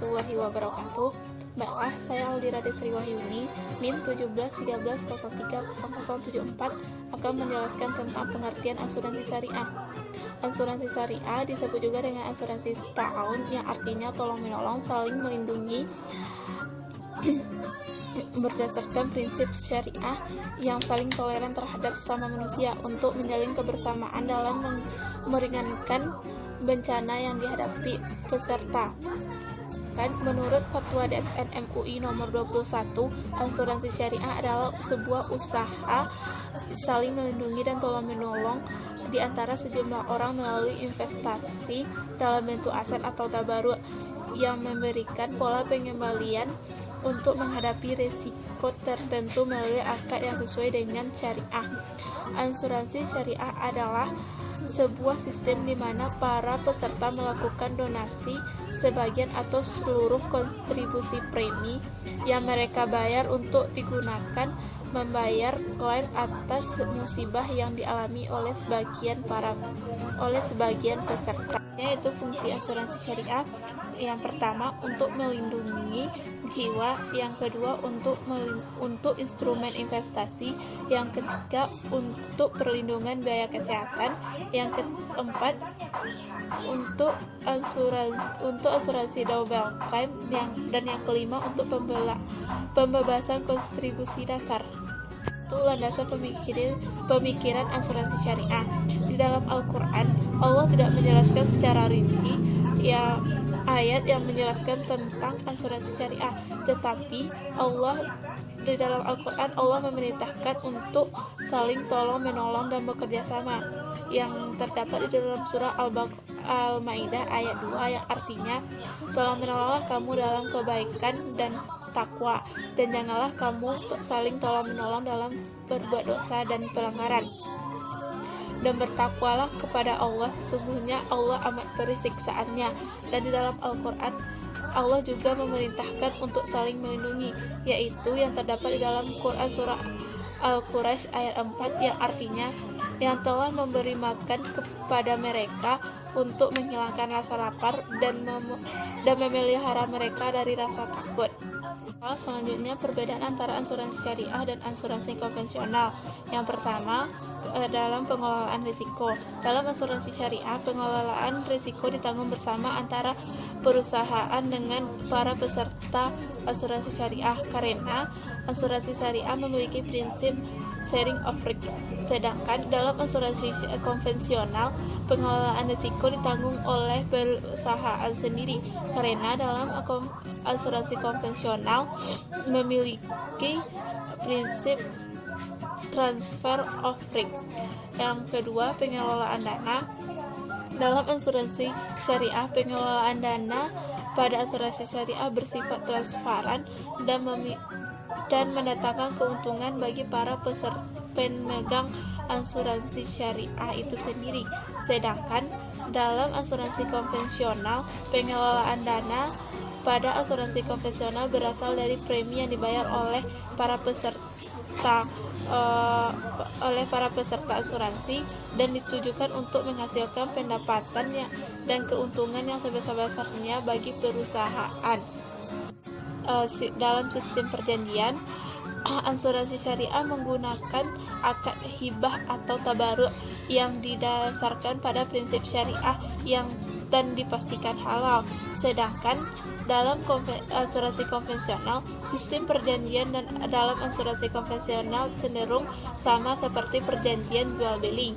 warahmatullahi wabarakatuh. Baiklah, saya Aldira Desri Wahyuni, NIM 1713030074 akan menjelaskan tentang pengertian asuransi syariah. Asuransi syariah disebut juga dengan asuransi ta'awun, yang artinya tolong-menolong, saling melindungi berdasarkan prinsip syariah yang saling toleran terhadap sesama manusia untuk menjalin kebersamaan dalam meringankan bencana yang dihadapi peserta. Menurut Fatwa DSN MUI nomor 21, asuransi syariah adalah sebuah usaha saling melindungi dan tolong-menolong di antara sejumlah orang melalui investasi dalam bentuk aset atau tabaruk yang memberikan pola pengembalian untuk menghadapi risiko tertentu melalui akad yang sesuai dengan syariah. Asuransi syariah adalah sebuah sistem di mana para peserta melakukan donasi sebagian atau seluruh kontribusi premi yang mereka bayar untuk digunakan membayar klaim atas musibah yang dialami oleh sebagian peserta. Yaitu fungsi asuransi syariah: yang pertama untuk melindungi jiwa, yang kedua untuk instrumen investasi, yang ketiga untuk perlindungan biaya kesehatan, yang keempat untuk asuransi double claim, dan yang kelima untuk pembebasan kontribusi dasar. Itu landasan pemikiran asuransi syariah. Di dalam Al-Quran, Allah tidak menjelaskan secara rinci ayat yang menjelaskan tentang asuransi syariah, tetapi di dalam Al-Quran Allah memerintahkan untuk saling tolong-menolong dan bekerja sama, yang terdapat di dalam surah Al-Maidah ayat 2, yang artinya, tolong-menolonglah kamu dalam kebaikan dan takwa, dan janganlah kamu saling tolong-menolong dalam berbuat dosa dan pelanggaran. Dan bertakwalah kepada Allah, sesungguhnya Allah amat pedih siksaannya. Dan di dalam Al-Quran Allah juga memerintahkan untuk saling melindungi, yaitu yang terdapat di dalam Quran surah Al-Quraisy ayat 4, yang artinya, yang telah memberi makan kepada mereka untuk menghilangkan rasa lapar dan memelihara mereka dari rasa takut. Selanjutnya, perbedaan antara asuransi syariah dan asuransi konvensional. Yang pertama, dalam pengelolaan risiko. Dalam asuransi syariah, pengelolaan risiko ditanggung bersama antara perusahaan dengan para peserta asuransi syariah, karena asuransi syariah memiliki prinsip sharing of risk. Sedangkan dalam asuransi konvensional, pengelolaan risiko ditanggung oleh perusahaan sendiri, karena dalam asuransi konvensional memiliki prinsip transfer of risk. Yang kedua, pengelolaan dana. Dalam asuransi syariah, pengelolaan dana pada asuransi syariah bersifat transparan dan mendatangkan keuntungan bagi para pemegang asuransi syariah itu sendiri. Sedangkan dalam asuransi konvensional, pengelolaan dana pada asuransi konvensional berasal dari premi yang dibayar oleh para peserta asuransi dan ditujukan untuk menghasilkan pendapatan dan keuntungan yang sebesar-besarnya bagi perusahaan. Dalam sistem perjanjian, asuransi syariah menggunakan akad hibah atau tabaruk yang didasarkan pada prinsip syariah dan dipastikan halal. Sedangkan dalam asuransi konvensional, sistem perjanjian dan dalam asuransi konvensional cenderung sama seperti perjanjian jual beli.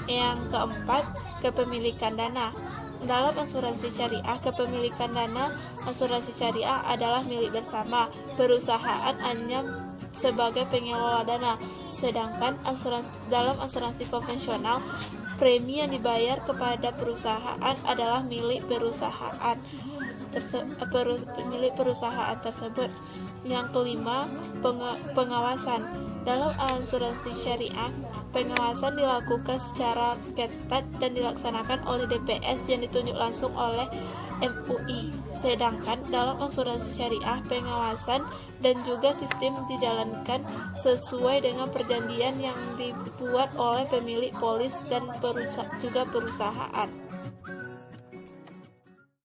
Yang keempat, kepemilikan dana. Dalam asuransi syariah, kepemilikan dana asuransi syariah adalah milik bersama. Perusahaan hanya sebagai pengelola dana. Sedangkan dalam asuransi konvensional, premi yang dibayar kepada perusahaan adalah milik perusahaan tersebut. Yang kelima, pengawasan. Dalam asuransi syariah, pengawasan dilakukan secara ketat dan dilaksanakan oleh DPS yang ditunjuk langsung oleh MUI. Sedangkan dalam asuransi syariah, pengawasan dan juga sistem dijalankan sesuai dengan perjanjian yang dibuat oleh pemilik polis dan juga perusahaan.